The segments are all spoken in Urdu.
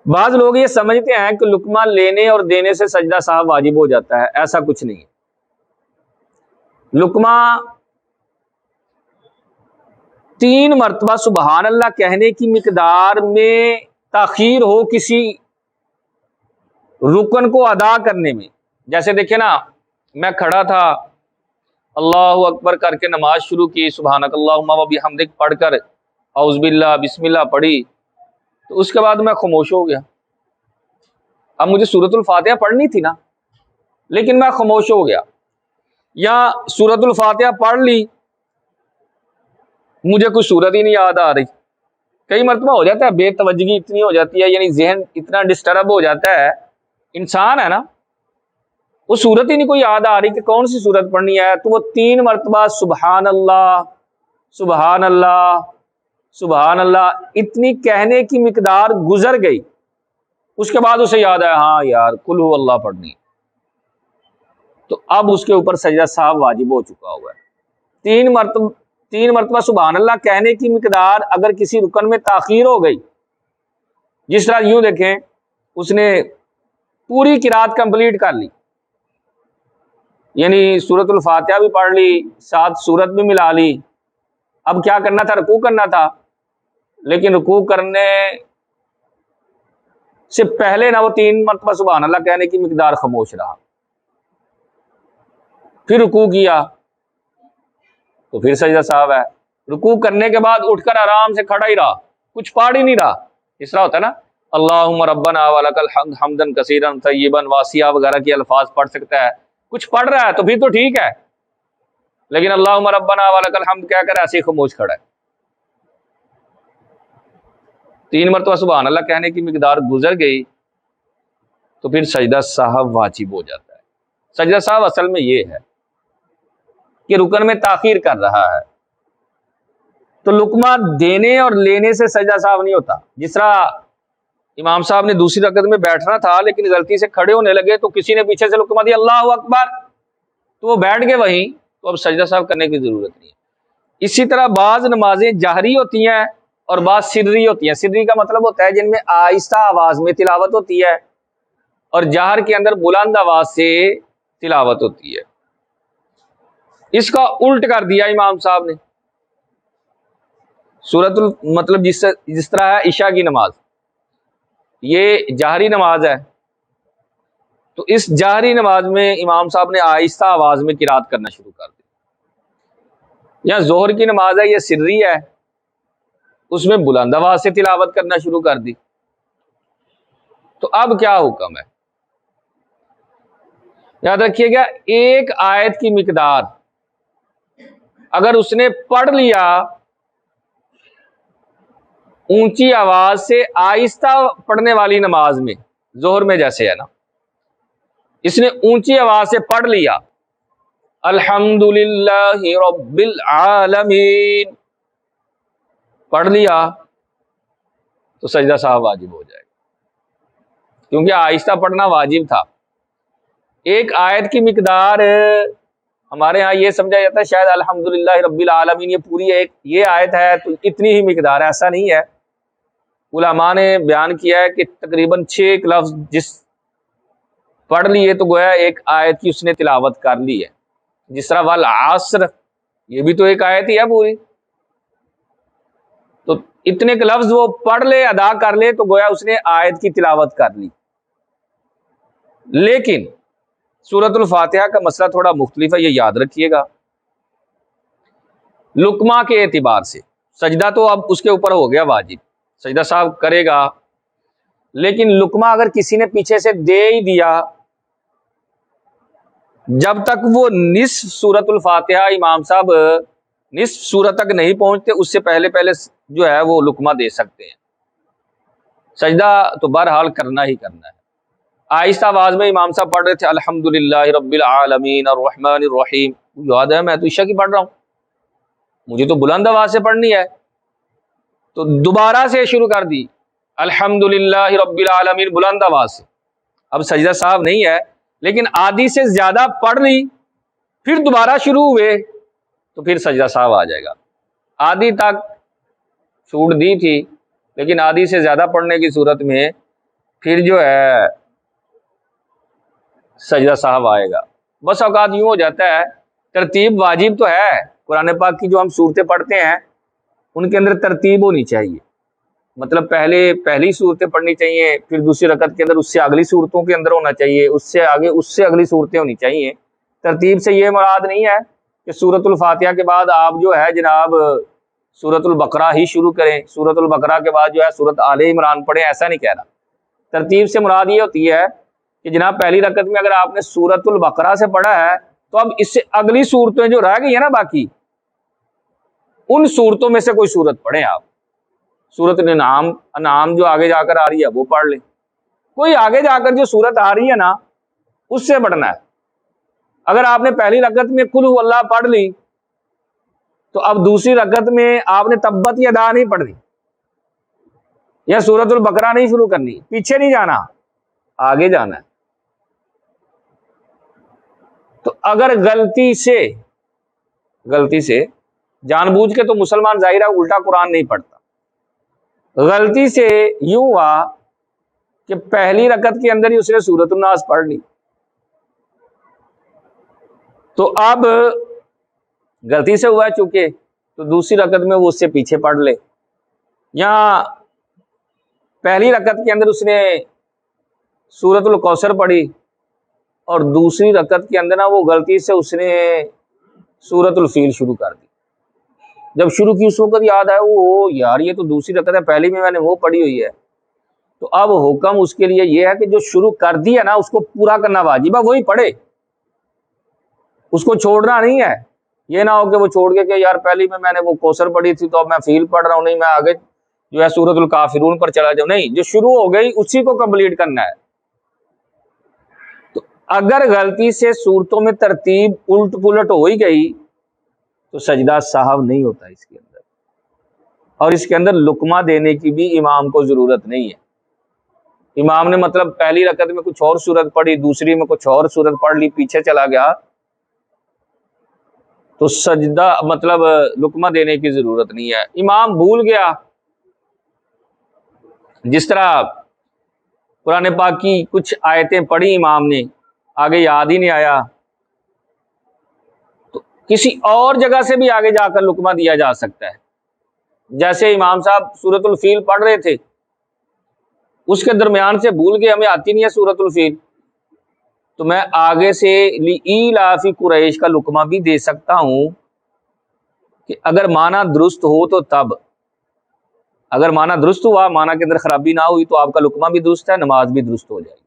بعض لوگ یہ سمجھتے ہیں کہ لقمہ لینے اور دینے سے سجدہ سہو واجب ہو جاتا ہے، ایسا کچھ نہیں ہے۔ لقمہ 3 مرتبہ سبحان اللہ کہنے کی مقدار میں تاخیر ہو کسی رکن کو ادا کرنے میں، جیسے دیکھیں نا، میں کھڑا تھا، اللہ اکبر کر کے نماز شروع کی، سبحانک اللہم و بحمدک پڑھ کر اعوذ باللہ بسم اللہ پڑھی، تو اس کے بعد میں خاموش ہو گیا۔ اب مجھے سورۃ الفاتحہ پڑھنی تھی نا، لیکن میں خاموش ہو گیا، یا سورۃ الفاتحہ پڑھ لی، مجھے کوئی سورت ہی نہیں یاد آ رہی۔ کئی مرتبہ ہو جاتا ہے، بے توجہی اتنی ہو جاتی ہے، یعنی ذہن اتنا ڈسٹرب ہو جاتا ہے، انسان ہے نا، وہ سورت ہی نہیں کوئی یاد آ رہی کہ کون سی سورت پڑھنی ہے، تو وہ 3 مرتبہ سبحان اللہ سبحان اللہ سبحان اللہ اتنی کہنے کی مقدار گزر گئی، اس کے بعد اسے یاد آیا ہاں یار قل ہو اللہ پڑھنی، تو اب اس کے اوپر سجدہ سہو واجب ہو چکا ہوا ہے۔ 3 مرتبہ سبحان اللہ کہنے کی مقدار اگر کسی رکن میں تاخیر ہو گئی، جس طرح یوں دیکھیں اس نے پوری قرات کمپلیٹ کر لی، یعنی سورۃ الفاتحہ بھی پڑھ لی، ساتھ سورت بھی ملا لی، اب کیا کرنا تھا، رکوع کرنا تھا، لیکن رکوع کرنے سے پہلے نہ وہ 3 مرتبہ سبحان اللہ کہنے کی مقدار خاموش رہا، پھر رکوع کیا تو پھر سجدہ سہو ہے، رکوع کرنے کے بعد اٹھ کر آرام سے کھڑا ہی رہا، کچھ پڑھ ہی نہیں رہا۔ اس طرح ہوتا ہے نا، اللہم ربنا ولک الحمد حمدا کثیرا طیبا واسعا وغیرہ کے الفاظ پڑھ سکتا ہے، کچھ پڑھ رہا ہے تو پھر تو ٹھیک ہے، لیکن اللہم ربنا ولک الحمد کہہ کر ایسے ہی خاموش کھڑا ہے۔ 3 مرتبہ سبحان اللہ کہنے کی مقدار گزر گئی تو پھر سجدہ سہو واجب ہو جاتا ہے۔ سجدہ سہو اصل میں یہ ہے کہ رکن میں تاخیر کر رہا ہے، تو لقمہ دینے اور لینے سے سجدہ سہو نہیں ہوتا۔ جس طرح امام صاحب نے دوسری رکعت میں بیٹھنا تھا لیکن غلطی سے کھڑے ہونے لگے تو کسی نے پیچھے سے لقمہ دیا اللہ اکبر، تو وہ بیٹھ گئے وہیں، تو اب سجدہ سہو کرنے کی ضرورت نہیں ہے۔ اسی طرح بعض نمازیں جہری ہوتی ہیں اور بعض سری ہوتی ہیں۔ سری کا مطلب ہوتا ہے جن میں آہستہ آواز میں تلاوت ہوتی ہے، اور جہر کے اندر بلند آواز سے تلاوت ہوتی ہے۔ اس کا الٹ کر دیا امام صاحب نے، مطلب جس طرح ہے عشاء کی نماز، یہ جہری نماز ہے، تو اس جہری نماز میں امام صاحب نے آہستہ آواز میں قرات کرنا شروع کر دی۔ یا ظہر کی نماز ہے، یہ سری ہے، اس میں بلند آواز سے تلاوت کرنا شروع کر دی۔ تو اب کیا حکم ہے؟ یاد رکھیے گا، ایک آیت کی مقدار اگر اس نے پڑھ لیا اونچی آواز سے آہستہ پڑھنے والی نماز میں، ظہر میں جیسے ہے نا، اس نے اونچی آواز سے پڑھ لیا الحمدللہ رب العالمین، پڑھ لیا تو سجدہ سہو واجب ہو جائے گا، کیونکہ آہستہ پڑھنا واجب تھا۔ ایک آیت کی مقدار ہمارے ہاں یہ سمجھا جاتا ہے شاید الحمدللہ رب العالمین یہ پوری یہ آیت ہے تو اتنی ہی مقدار ہے، ایسا نہیں ہے۔ علماء نے بیان کیا ہے کہ تقریباً 6 لفظ جس پڑھ لیے تو گویا ایک آیت کی اس نے تلاوت کر لی ہے۔ جس طرح والعصر، یہ بھی تو ایک آیت ہی ہے پوری، تو اتنے کے لفظ وہ پڑھ لے ادا کر لے تو گویا اس نے آیت کی تلاوت کر لی۔ لیکن سورۃ الفاتحہ کا مسئلہ تھوڑا مختلف ہے، یہ یاد رکھیے گا۔ لقمہ کے اعتبار سے سجدہ تو اب اس کے اوپر ہو گیا واجب، سجدہ صاحب کرے گا، لیکن لقمہ اگر کسی نے پیچھے سے دے ہی دیا، جب تک وہ نصف سورۃ الفاتحہ امام صاحب نصف سورت تک نہیں پہنچتے اس سے پہلے جو ہے وہ لقمہ دے سکتے ہیں۔ سجدہ تو بہرحال کرنا ہی کرنا ہے۔ آہستہ آواز میں امام صاحب پڑھ رہے تھے الحمدللہ رب العالمین الرحمن الرحیم، یاد ہے میں تو عشاء کی پڑھ رہا ہوں، مجھے تو بلند آواز سے پڑھنی ہے، تو دوبارہ سے شروع کر دی الحمدللہ رب العالمین بلند آواز سے۔ اب سجدہ صاحب نہیں ہے، لیکن آدھی سے زیادہ پڑھ لی پھر دوبارہ شروع ہوئے تو پھر سجدہ صاحب آ جائے گا۔ آدھی تک چھوٹ دی تھی لیکن آدھی سے زیادہ پڑھنے کی صورت میں پھر جو ہے سجدہ سہو آئے گا۔ بس اوقات یوں ہو جاتا ہے، ترتیب واجب تو ہے، قرآن پاک کی جو ہم صورتیں پڑھتے ہیں ان کے اندر ترتیب ہونی چاہیے، مطلب پہلی صورتیں پڑھنی چاہیے، پھر دوسری رکعت کے اندر اس سے اگلی صورتوں کے اندر ہونا چاہیے، اس سے آگے اس سے اگلی صورتیں ہونی چاہیے۔ ترتیب سے یہ مراد نہیں ہے کہ سورۃ الفاتحہ کے بعد آپ جو ہے جناب سورۃ البقرہ ہی شروع کریں، سورۃ البقرہ کے بعد جو ہے سورۃ آل عمران پڑھیں، ایسا نہیں کہہ رہا۔ ترتیب سے مراد یہ ہوتی ہے کہ جناب پہلی رکعت میں اگر آپ نے سورۃ البقرہ سے پڑھا ہے تو اب اس سے اگلی صورتیں جو رہ گئی ہیں نا باقی، ان صورتوں میں سے کوئی صورت پڑھیں آپ۔ سورۃ انعام جو آگے جا کر آ رہی ہے وہ پڑھ لیں، کوئی آگے جا کر جو صورت آ رہی ہے نا اس سے پڑھنا ہے۔ اگر آپ نے پہلی رکعت میں قل هو اللہ پڑھ لی تو اب دوسری رکعت میں آپ نے تبت یدا نہیں پڑھنی یا سورۃ البقرہ نہیں شروع کرنی، پیچھے نہیں جانا، آگے جانا ہے۔ تو اگر غلطی سے جان بوجھ کے تو مسلمان ظاہرہ الٹا قرآن نہیں پڑھتا، غلطی سے یوں ہوا کہ پہلی رکعت کے اندر ہی اس نے سورۃ الناس پڑھ لی، تو اب غلطی سے ہوا ہے چونکہ، تو دوسری رکعت میں وہ اس سے پیچھے پڑھ لے، یا پہلی رکعت کے اندر اس نے سورۃ الکوثر پڑھی اور دوسری رکعت کے اندر نا وہ غلطی سے اس نے سورۃ الفیل شروع کر دی، جب شروع کی اس وقت یاد آیا وہ یار یہ تو دوسری رکعت ہے، پہلی میں نے وہ پڑھی ہوئی ہے۔ تو اب حکم اس کے لیے یہ ہے کہ جو شروع کر دیا نا اس کو پورا کرنا واجب ہے، وہی پڑھے، اس کو چھوڑنا نہیں ہے۔ یہ نہ ہو کہ وہ چھوڑ کے کہ یار پہلی میں نے وہ کوثر پڑھی تھی تو اب میں فیل پڑھ رہا ہوں، نہیں میں آگے جو ہے سورۃ الکافرون پر چلا جاؤں، نہیں، جو شروع ہو گئی اسی کو کمپلیٹ کرنا ہے۔ تو اگر غلطی سے صورتوں میں ترتیب الٹ پلٹ ہو ہی گئی تو سجدہ سہو نہیں ہوتا اس کے اندر، اور اس کے اندر لقمہ دینے کی بھی امام کو ضرورت نہیں ہے۔ امام نے مطلب پہلی رکعت میں کچھ اور سورت پڑھی، دوسری میں کچھ اور سورت پڑھ لی، پیچھے چلا گیا تو سجدہ مطلب لقمہ دینے کی ضرورت نہیں ہے۔ امام بھول گیا، جس طرح قرآن پاک کی کچھ آیتیں پڑھی امام نے، آگے یاد ہی نہیں آیا، تو کسی اور جگہ سے بھی آگے جا کر لقمہ دیا جا سکتا ہے۔ جیسے امام صاحب سورۃ الفیل پڑھ رہے تھے، اس کے درمیان سے بھول گئے ہمیں آتی نہیں ہے سورۃ الفیل، تو میں آگے سے لإیلاف قریش کا لقمہ بھی دے سکتا ہوں کہ اگر معنی درست ہو تو تب، اگر معنی درست ہوا، معنی کے اندر خرابی نہ ہوئی تو آپ کا لقمہ بھی درست ہے، نماز بھی درست ہو جائے گی۔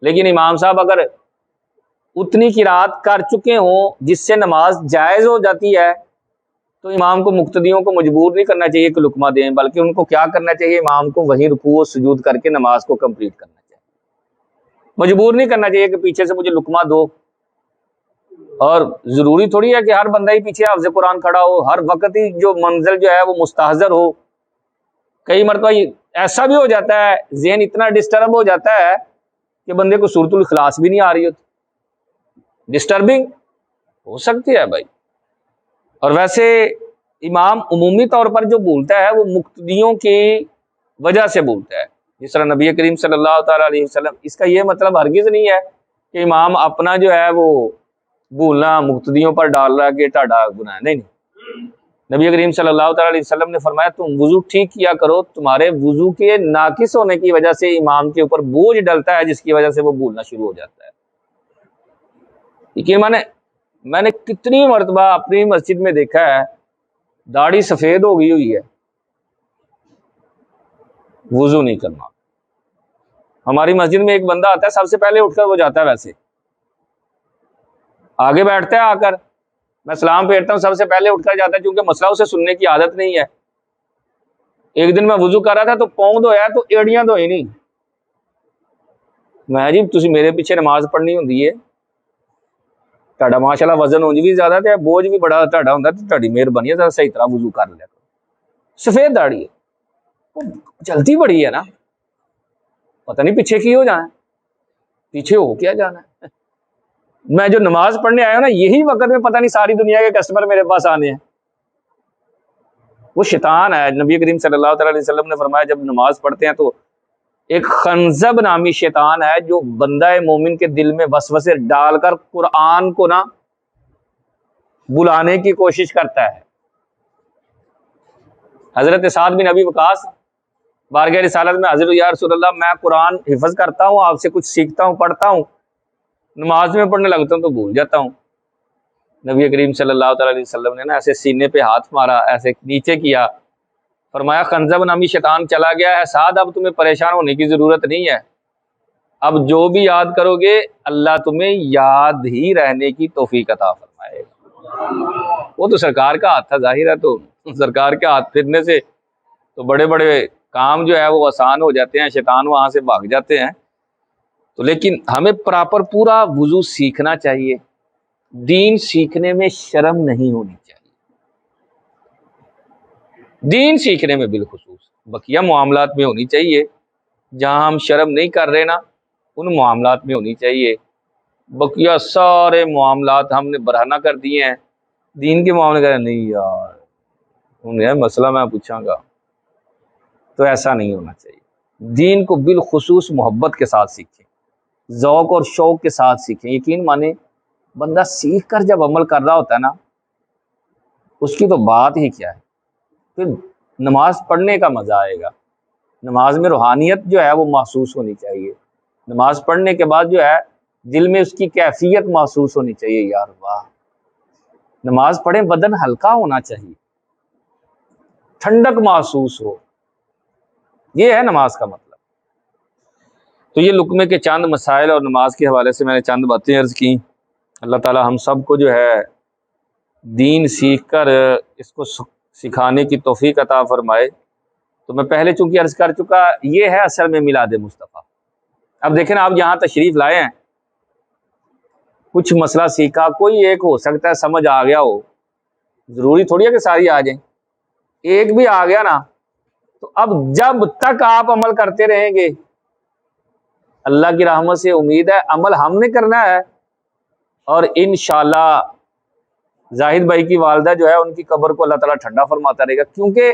لیکن امام صاحب اگر اتنی قرات کر چکے ہوں جس سے نماز جائز ہو جاتی ہے تو امام کو مقتدیوں کو مجبور نہیں کرنا چاہیے کہ لقمہ دیں، بلکہ ان کو کیا کرنا چاہیے، امام کو وہیں رکوع و سجود کر کے نماز کو کمپلیٹ کرنا چاہیے، مجبور نہیں کرنا چاہیے کہ پیچھے سے مجھے لقمہ دو۔ اور ضروری تھوڑی ہے کہ ہر بندہ ہی پیچھے حافظ قرآن کھڑا ہو، ہر وقت ہی جو منزل جو ہے وہ مستحضر ہو۔ کئی مرتبہ ایسا بھی ہو جاتا ہے، ذہن اتنا ڈسٹرب ہو جاتا ہے کہ بندے کو سورۃ الاخلاص بھی نہیں آ رہی ہوتی، ڈسٹربنگ ہو سکتی ہے بھائی۔ اور ویسے امام عمومی طور پر جو بولتا ہے وہ مقتدیوں کی وجہ سے بولتا ہے، جس طرح نبی کریم صلی اللہ تعالیٰ علیہ وسلم، اس کا یہ مطلب ہرگز نہیں ہے کہ امام اپنا جو ہے وہ بھولنا مقتدیوں پر ڈال رہا ہے کہ ٹاڈا گناہ ہے، نہیں۔ نبی کریم صلی اللہ تعالیٰ علیہ وسلم نے فرمایا تم وضو ٹھیک کیا کرو، تمہارے وضو کے ناقص ہونے کی وجہ سے امام کے اوپر بوجھ ڈلتا ہے جس کی وجہ سے وہ بھولنا شروع ہو جاتا ہے۔ لیکن میں نے کتنی مرتبہ اپنی مسجد میں دیکھا ہے داڑھی سفید ہو گئی ہوئی ہے، وضو نہیں کرنا۔ ہماری مسجد میں ایک بندہ آتا ہے، سب سے پہلے اٹھ کر وہ جاتا ہے، ویسے آگے بیٹھتا ہے، آ کر میں سلام پھیرتا ہوں، سب سے پہلے اٹھ کر جاتا ہے، کیونکہ مسئلہ اسے سننے کی عادت نہیں ہے۔ ایک دن میں وضو کر رہا تھا تو پاؤں دھویا تو ایڑیاں دھوئی نہیں، میں جی تسی میرے پیچھے نماز پڑھنی ہوندی ہے، تہاڈا ماشاءاللہ وزن ونج بھی زیادہ تے بوجھ بھی بڑا تہاڈا ہوندا تے تہاڈی مہربانی ہے ذرا صحیح طرح وضو کر لیا کرو۔ سفید داڑھی ہے، جلدی بڑی ہے نا، پتہ نہیں پیچھے کی ہو جانا ہے، پیچھے ہو کیا جانا ہے۔ میں جو نماز پڑھنے آیا ہوں نا، یہی وقت میں پتہ نہیں ساری دنیا کے کسٹمر میرے پاس آنے ہیں، وہ شیطان ہے۔ نبی کریم صلی اللہ تعالیٰ علیہ وسلم نے فرمایا جب نماز پڑھتے ہیں تو ایک خنزب نامی شیطان ہے جو بندہ مومن کے دل میں وسوسے ڈال کر قرآن کو نہ بلانے کی کوشش کرتا ہے۔ حضرت سعد بن ابی وقاص بارگاہ رسالت میں حضرت یا رسول اللہ میں قرآن حفظ کرتا ہوں، آپ سے کچھ سیکھتا ہوں، پڑھتا ہوں، نماز میں پڑھنے لگتا ہوں تو بھول جاتا ہوں۔ نبی کریم صلی اللہ تعالی علیہ وسلم نے نا ایسے سینے پہ ہاتھ مارا، ایسے نیچے کیا، فرمایا خنزب نامی شیطان چلا گیا ہے سعد، اب تمہیں پریشان ہونے کی ضرورت نہیں ہے، اب جو بھی یاد کرو گے اللہ تمہیں یاد ہی رہنے کی توفیق عطا فرمائے گا۔ وہ تو سرکار کا ہاتھ تھا، ظاہر ہے تو سرکار کے ہاتھ پھرنے سے تو بڑے بڑے کام جو ہے وہ آسان ہو جاتے ہیں، شیطان وہاں سے بھاگ جاتے ہیں۔ تو لیکن ہمیں پراپر پورا وضو سیکھنا چاہیے، دین سیکھنے میں شرم نہیں ہونی چاہیے، دین سیکھنے میں بالخصوص، بقیہ معاملات میں ہونی چاہیے، جہاں ہم شرم نہیں کر رہے نا ان معاملات میں ہونی چاہیے، بقیہ سارے معاملات ہم نے برہنہ کر دیے ہیں، دین کے معاملے کا نہیں یار انہیں مسئلہ میں پوچھاں گا، تو ایسا نہیں ہونا چاہیے۔ دین کو بالخصوص محبت کے ساتھ سیکھیں، ذوق اور شوق کے ساتھ سیکھیں۔ یقین مانیں بندہ سیکھ کر جب عمل کر رہا ہوتا ہے نا اس کی تو بات ہی کیا ہے، پھر نماز پڑھنے کا مزہ آئے گا، نماز میں روحانیت جو ہے وہ محسوس ہونی چاہیے، نماز پڑھنے کے بعد جو ہے دل میں اس کی کیفیت محسوس ہونی چاہیے، یار واہ نماز پڑھیں، بدن ہلکا ہونا چاہیے، ٹھنڈک محسوس ہو، یہ ہے نماز کا مطلب۔ تو یہ لقمے کے چند مسائل اور نماز کے حوالے سے میں نے چند باتیں عرض کی۔ اللہ تعالی ہم سب کو جو ہے دین سیکھ کر اس کو سکھانے کی توفیق عطا فرمائے۔ تو میں پہلے چونکہ عرض کر چکا، یہ ہے اصل میں میلاد مصطفیٰ۔ اب دیکھیں نا آپ یہاں تشریف لائے ہیں، کچھ مسئلہ سیکھا، کوئی ایک ہو سکتا ہے سمجھ آ گیا ہو، ضروری تھوڑی ہے کہ ساری آ جائیں، ایک بھی آ گیا نا تو اب جب تک آپ عمل کرتے رہیں گے اللہ کی رحمت سے امید ہے عمل ہم نے کرنا ہے، اور انشاءاللہ زاہد بھائی کی والدہ جو ہے ان کی قبر کو اللہ تعالیٰ ٹھنڈا فرماتا رہے گا، کیونکہ